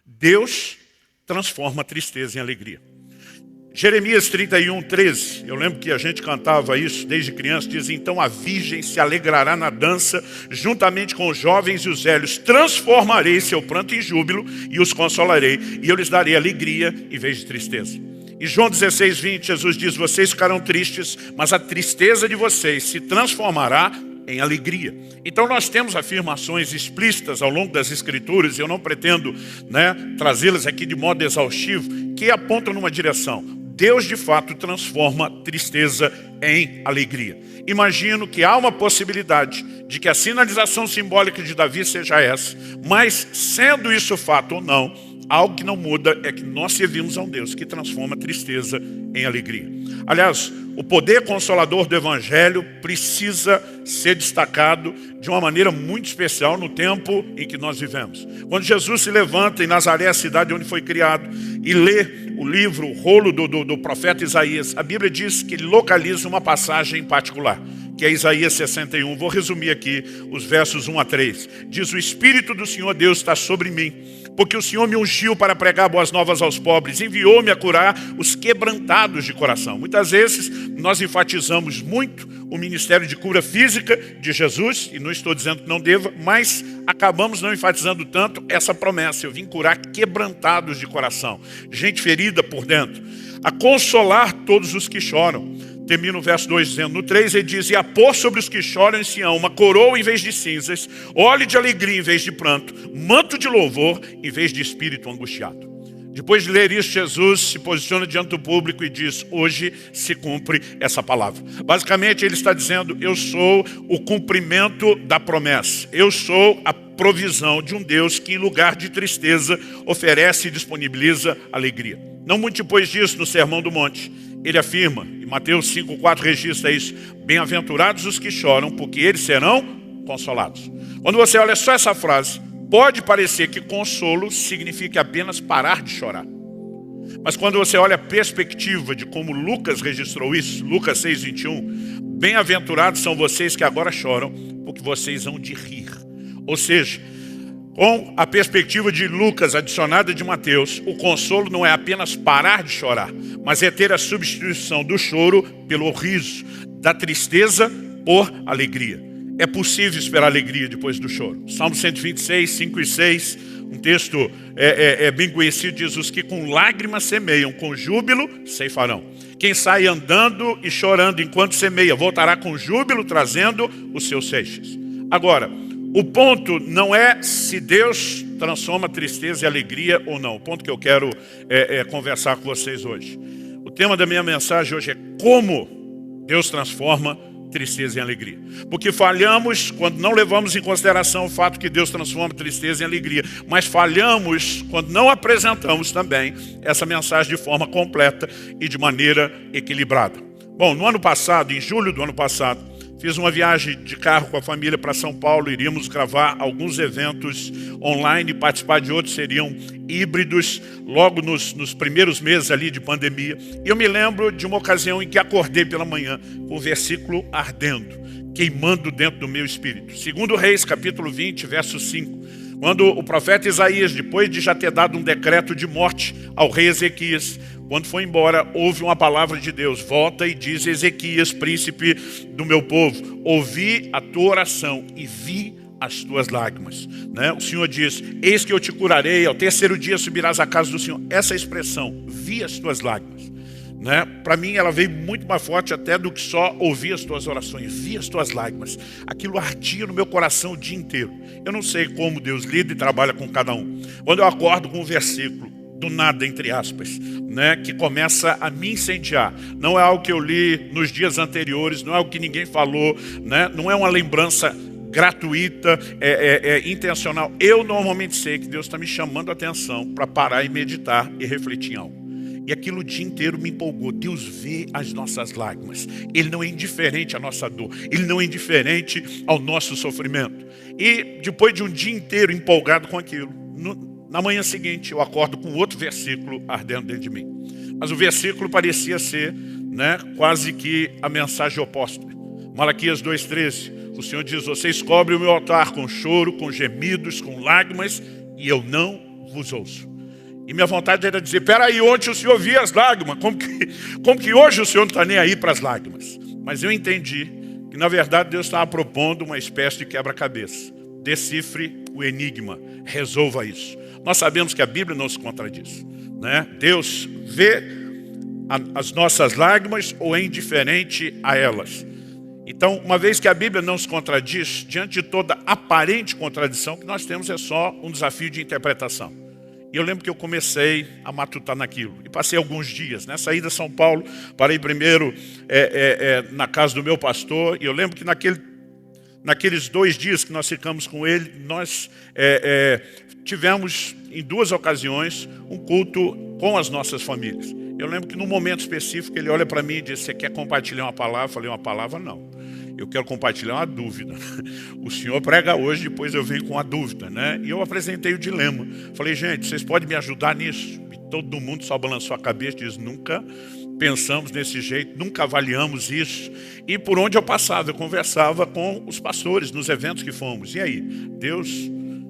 Deus transforma a tristeza em alegria. Jeremias 31:13, eu lembro que a gente cantava isso desde criança, diz: então a virgem se alegrará na dança, juntamente com os jovens e os velhos, transformarei seu pranto em júbilo e os consolarei, e eu lhes darei alegria em vez de tristeza. Em João 16:20, Jesus diz: vocês ficarão tristes, mas a tristeza de vocês se transformará em alegria. Então nós temos afirmações explícitas ao longo das Escrituras, eu não pretendo trazê-las aqui de modo exaustivo, que apontam numa direção. Deus de fato transforma tristeza em alegria. Imagino que há uma possibilidade de que a sinalização simbólica de Davi seja essa, mas sendo isso fato ou não, algo que não muda é que nós servimos a um Deus que transforma a tristeza em alegria. Aliás, o poder consolador do Evangelho precisa ser destacado de uma maneira muito especial no tempo em que nós vivemos. Quando Jesus se levanta em Nazaré, a cidade onde foi criado, e lê o livro, o rolo do profeta Isaías, a Bíblia diz que ele localiza uma passagem em particular, que é Isaías 61. Vou resumir aqui os versos 1 a 3. Diz: o Espírito do Senhor Deus está sobre mim, porque o Senhor me ungiu para pregar boas novas aos pobres, enviou-me a curar os quebrantados de coração. Muitas vezes nós enfatizamos muito o ministério de cura física de Jesus, e não estou dizendo que não deva, mas acabamos não enfatizando tanto essa promessa: eu vim curar quebrantados de coração, gente ferida por dentro, a consolar todos os que choram. Termina o verso 2 dizendo, no 3 ele diz: e a pôr sobre os que choram em Sião uma coroa em vez de cinzas, óleo de alegria em vez de pranto, manto de louvor em vez de espírito angustiado. Depois de ler isso, Jesus se posiciona diante do público e diz: hoje se cumpre essa palavra. Basicamente ele está dizendo: eu sou o cumprimento da promessa, eu sou a provisão de um Deus que em lugar de tristeza oferece e disponibiliza alegria. Não muito depois disso, no Sermão do Monte, ele afirma, e Mateus 5:4 registra isso: bem-aventurados os que choram, porque eles serão consolados. Quando você olha só essa frase, pode parecer que consolo significa apenas parar de chorar. Mas quando você olha a perspectiva de como Lucas registrou isso, Lucas 6:21, bem-aventurados são vocês que agora choram, porque vocês hão de rir. Ou seja, com a perspectiva de Lucas adicionada de Mateus, o consolo não é apenas parar de chorar, mas é ter a substituição do choro pelo riso, da tristeza por alegria. É possível esperar alegria depois do choro. Salmo 126, 5 e 6, um texto bem conhecido, diz: os que com lágrimas semeiam, com júbilo ceifarão. Quem sai andando e chorando enquanto semeia, voltará com júbilo, trazendo os seus seixos. Agora, o ponto não é se Deus transforma tristeza em alegria ou não. O ponto que eu quero conversar com vocês hoje. O tema da minha mensagem hoje é como Deus transforma tristeza em alegria. Porque falhamos quando não levamos em consideração o fato que Deus transforma tristeza em alegria. Mas falhamos quando não apresentamos também essa mensagem de forma completa e de maneira equilibrada. Bom, no ano passado, em julho do ano passado, fiz uma viagem de carro com a família para São Paulo. Iríamos gravar alguns eventos online e participar de outros, seriam híbridos, logo nos primeiros meses ali de pandemia. E eu me lembro de uma ocasião em que acordei pela manhã com o versículo ardendo, queimando dentro do meu espírito. 2 Reis, capítulo 20, verso 5. Quando o profeta Isaías, depois de já ter dado um decreto de morte ao rei Ezequias, quando foi embora, houve uma palavra de Deus: volta e diz, Ezequias, príncipe do meu povo, ouvi a tua oração e vi as tuas lágrimas. O Senhor diz: eis que eu te curarei, ao terceiro dia subirás à casa do Senhor. Essa expressão, vi as tuas lágrimas, para mim ela veio muito mais forte até do que só ouvir as tuas orações. Vi as tuas lágrimas. Aquilo ardia no meu coração o dia inteiro. Eu não sei como Deus lida e trabalha com cada um. Quando eu acordo com um versículo do nada, entre aspas, que começa a me incendiar, não é algo que eu li nos dias anteriores, não é algo que ninguém falou, não é uma lembrança gratuita, intencional. Eu normalmente sei que Deus está me chamando a atenção para parar e meditar e refletir em algo. E aquilo o dia inteiro me empolgou. Deus vê as nossas lágrimas. Ele não é indiferente à nossa dor. Ele não é indiferente ao nosso sofrimento. E depois de um dia inteiro empolgado com aquilo, na manhã seguinte eu acordo com outro versículo ardendo dentro de mim. Mas o versículo parecia ser quase que a mensagem oposta. Malaquias 2,13. O Senhor diz: vocês cobrem o meu altar com choro, com gemidos, com lágrimas, e eu não vos ouço. E minha vontade era dizer, peraí, ontem o senhor via as lágrimas, como que hoje o senhor não está nem aí para as lágrimas? Mas eu entendi que na verdade Deus estava propondo uma espécie de quebra-cabeça. Decifre o enigma, resolva isso. Nós sabemos que a Bíblia não se contradiz, né? Deus vê as nossas lágrimas ou é indiferente a elas. Então, uma vez que a Bíblia não se contradiz, diante de toda aparente contradição, o que nós temos é só um desafio de interpretação. E eu lembro que eu comecei a matutar naquilo. E passei alguns dias, né? Saí de São Paulo, parei primeiro na casa do meu pastor. E eu lembro que naqueles 2 dias que nós ficamos com ele, nós tivemos em 2 ocasiões um culto com as nossas famílias. Eu lembro que num momento específico ele olha para mim e diz, você quer compartilhar uma palavra? Eu falei, uma palavra não. Eu quero compartilhar uma dúvida. O senhor prega hoje, depois eu venho com a dúvida, né? E eu apresentei o dilema. Falei, gente, vocês podem me ajudar nisso? E todo mundo só balançou a cabeça e diz, nunca pensamos desse jeito, nunca avaliamos isso. E por onde eu passava, eu conversava com os pastores nos eventos que fomos. E aí, Deus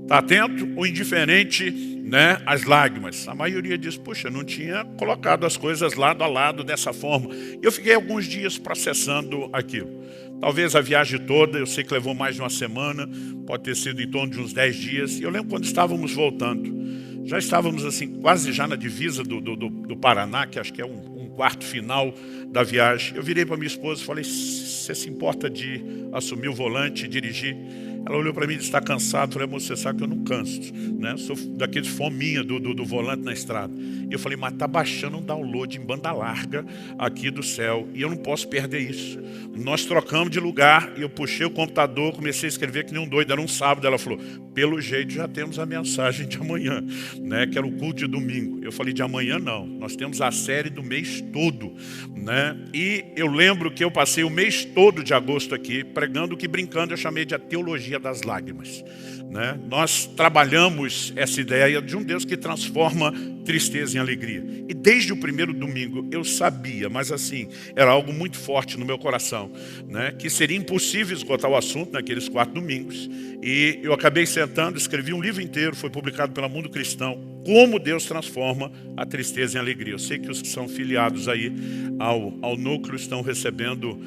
está atento ou indiferente, né, às lágrimas? A maioria diz, puxa, não tinha colocado as coisas lado a lado dessa forma. E eu fiquei alguns dias processando aquilo. Talvez a viagem toda, eu sei que levou mais de uma semana, pode ter sido em torno de uns 10 dias. E eu lembro quando estávamos voltando, já estávamos assim, quase já na divisa do Paraná, que acho que é um quarto final da viagem. Eu virei para minha esposa e falei, você se importa de assumir o volante e dirigir? Ela olhou para mim e disse, está cansado? Eu falei, amor, você sabe que eu não canso, né? Sou daqueles fominha do volante na estrada. E eu falei, mas está baixando um download em banda larga aqui do céu e eu não posso perder isso. Nós trocamos de lugar e eu puxei o computador, comecei a escrever que nem um doido, era um sábado. Ela falou, pelo jeito já temos a mensagem de amanhã, né? Que era o culto de domingo. Eu falei, de amanhã não, nós temos a série do mês todo, né? E eu lembro que eu passei o mês todo de agosto aqui, pregando que brincando eu chamei de a teologia das lágrimas, né? Nós trabalhamos essa ideia de um Deus que transforma tristeza em alegria. E desde o primeiro domingo eu sabia, mas assim, era algo muito forte no meu coração, né? Que seria impossível esgotar o assunto naqueles 4 domingos. E eu acabei sentando, escrevi um livro inteiro, foi publicado pela Mundo Cristão, como Deus transforma a tristeza em alegria. Eu sei que os que são filiados aí ao núcleo estão recebendo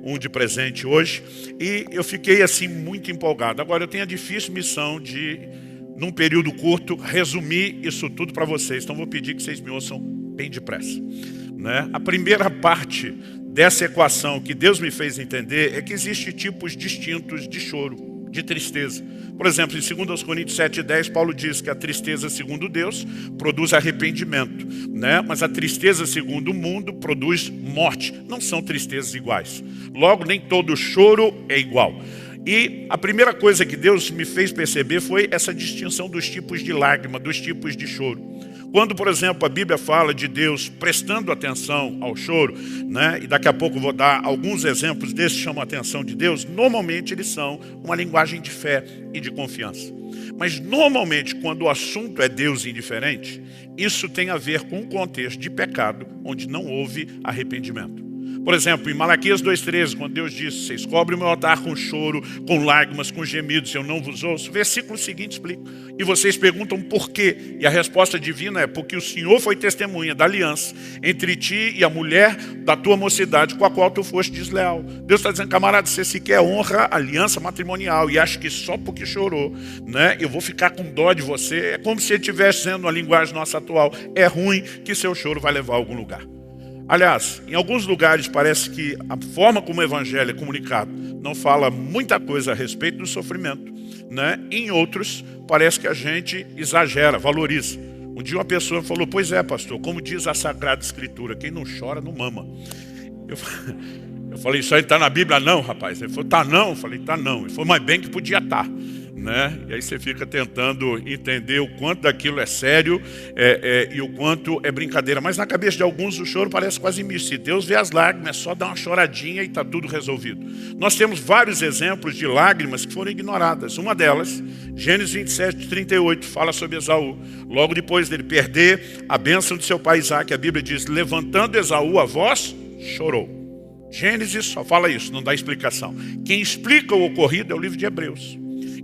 um de presente hoje. E eu fiquei assim muito empolgado. Agora eu tenho a difícil missão de, num período curto, resumir isso tudo para vocês. Então vou pedir que vocês me ouçam bem depressa, né? A primeira parte dessa equação que Deus me fez entender é que existem tipos distintos de choro, de tristeza. Por exemplo, em 2 Coríntios 7:10, Paulo diz que a tristeza segundo Deus produz arrependimento, né? Mas a tristeza segundo o mundo produz morte. Não são tristezas iguais. Logo, nem todo choro é igual. E a primeira coisa que Deus me fez perceber foi essa distinção dos tipos de lágrima, dos tipos de choro. Quando, por exemplo, a Bíblia fala de Deus prestando atenção ao choro, né? E daqui a pouco eu vou dar alguns exemplos desses que chamam a atenção de Deus, normalmente eles são uma linguagem de fé e de confiança. Mas normalmente quando o assunto é Deus indiferente, isso tem a ver com um contexto de pecado onde não houve arrependimento. Por exemplo, em Malaquias 2:13, quando Deus diz, vocês cobrem o meu altar com choro, com lágrimas, com gemidos, eu não vos ouço. O versículo seguinte explica. E vocês perguntam por quê? E a resposta divina é, porque o Senhor foi testemunha da aliança entre ti e a mulher da tua mocidade, com a qual tu foste desleal. Deus está dizendo, camarada, você sequer honra a aliança matrimonial e acha que só porque chorou, né, eu vou ficar com dó de você. É como se ele estivesse dizendo, a linguagem nossa atual, é ruim que seu choro vai levar a algum lugar. Aliás, em alguns lugares parece que a forma como o evangelho é comunicado não fala muita coisa a respeito do sofrimento, né? Em outros, parece que a gente exagera, valoriza. Um dia uma pessoa falou, pois é, pastor, como diz a Sagrada Escritura, quem não chora não mama. Eu falei, isso aí está na Bíblia? Não, rapaz. Ele falou, tá não? Eu falei, tá não. Ele falou, mas bem que podia estar. Né? E aí você fica tentando entender o quanto daquilo é sério e o quanto é brincadeira. Mas na cabeça de alguns o choro parece quase misto. Se Deus vê as lágrimas, é só dar uma choradinha e está tudo resolvido. Nós temos vários exemplos de lágrimas que foram ignoradas. Uma delas, Gênesis 27:38, fala sobre Esaú. Logo depois dele perder a bênção de seu pai Isaque, a Bíblia diz, levantando Esaú a voz, chorou. Gênesis só fala isso, não dá explicação. Quem explica o ocorrido é o livro de Hebreus.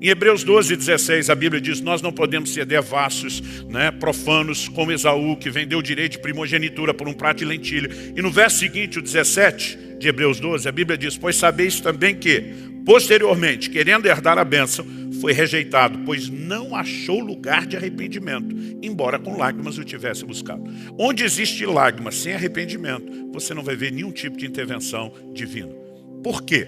Em Hebreus 12:16, a Bíblia diz, nós não podemos ser devassos, né, profanos, como Esaú, que vendeu o direito de primogenitura por um prato de lentilha. E no verso seguinte, o 17 de Hebreus 12, a Bíblia diz, pois sabeis também que, posteriormente, querendo herdar a bênção, foi rejeitado, pois não achou lugar de arrependimento, embora com lágrimas o tivesse buscado. Onde existe lágrimas sem arrependimento, você não vai ver nenhum tipo de intervenção divina. Por quê?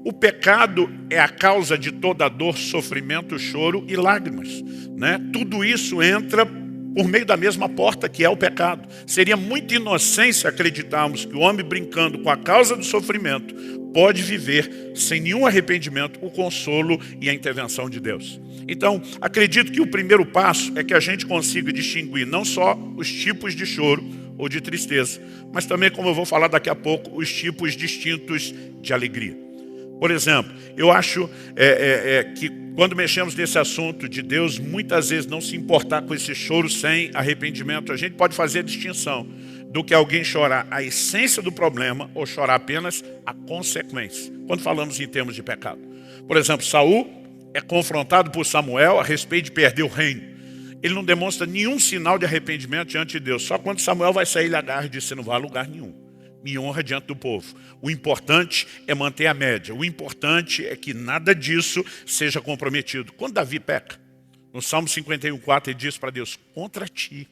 O pecado é a causa de toda dor, sofrimento, choro e lágrimas, né? Tudo isso entra por meio da mesma porta que é o pecado. Seria muita inocência acreditarmos que o homem brincando com a causa do sofrimento pode viver sem nenhum arrependimento o consolo e a intervenção de Deus. Então, acredito que o primeiro passo é que a gente consiga distinguir não só os tipos de choro ou de tristeza, mas também, como eu vou falar daqui a pouco, os tipos distintos de alegria. Por exemplo, eu acho que quando mexemos nesse assunto de Deus, muitas vezes não se importar com esse choro sem arrependimento, a gente pode fazer a distinção do que alguém chorar a essência do problema ou chorar apenas a consequência, quando falamos em termos de pecado. Por exemplo, Saul é confrontado por Samuel a respeito de perder o reino. Ele não demonstra nenhum sinal de arrependimento diante de Deus. Só quando Samuel vai sair, ele agarra e diz, você não vai a lugar nenhum. Me honra diante do povo. O importante é manter a média. O importante é que nada disso seja comprometido. Quando Davi peca, no Salmo 51:4, ele diz para Deus, contra ti,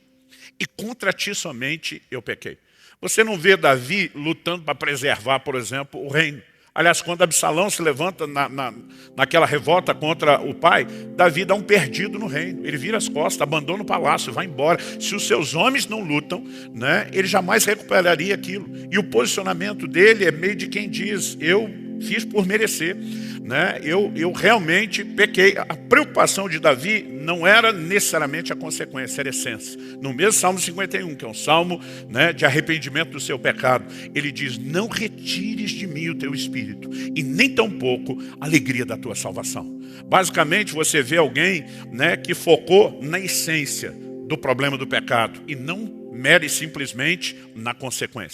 e contra ti somente eu pequei. Você não vê Davi lutando para preservar, por exemplo, o reino. Aliás, quando Absalão se levanta naquela revolta contra o pai, Davi dá um perdido no reino. Ele vira as costas, abandona o palácio, vai embora. Se os seus homens não lutam, né, ele jamais recuperaria aquilo. E o posicionamento dele é meio de quem diz, eu fiz por merecer, né? Eu realmente pequei. A preocupação de Davi não era necessariamente a consequência, era a essência. No mesmo Salmo 51, que é um salmo, né, de arrependimento do seu pecado, ele diz, não retires de mim o teu espírito, e nem tampouco a alegria da tua salvação. Basicamente, você vê alguém, né, que focou na essência do problema do pecado, e não mere simplesmente na consequência.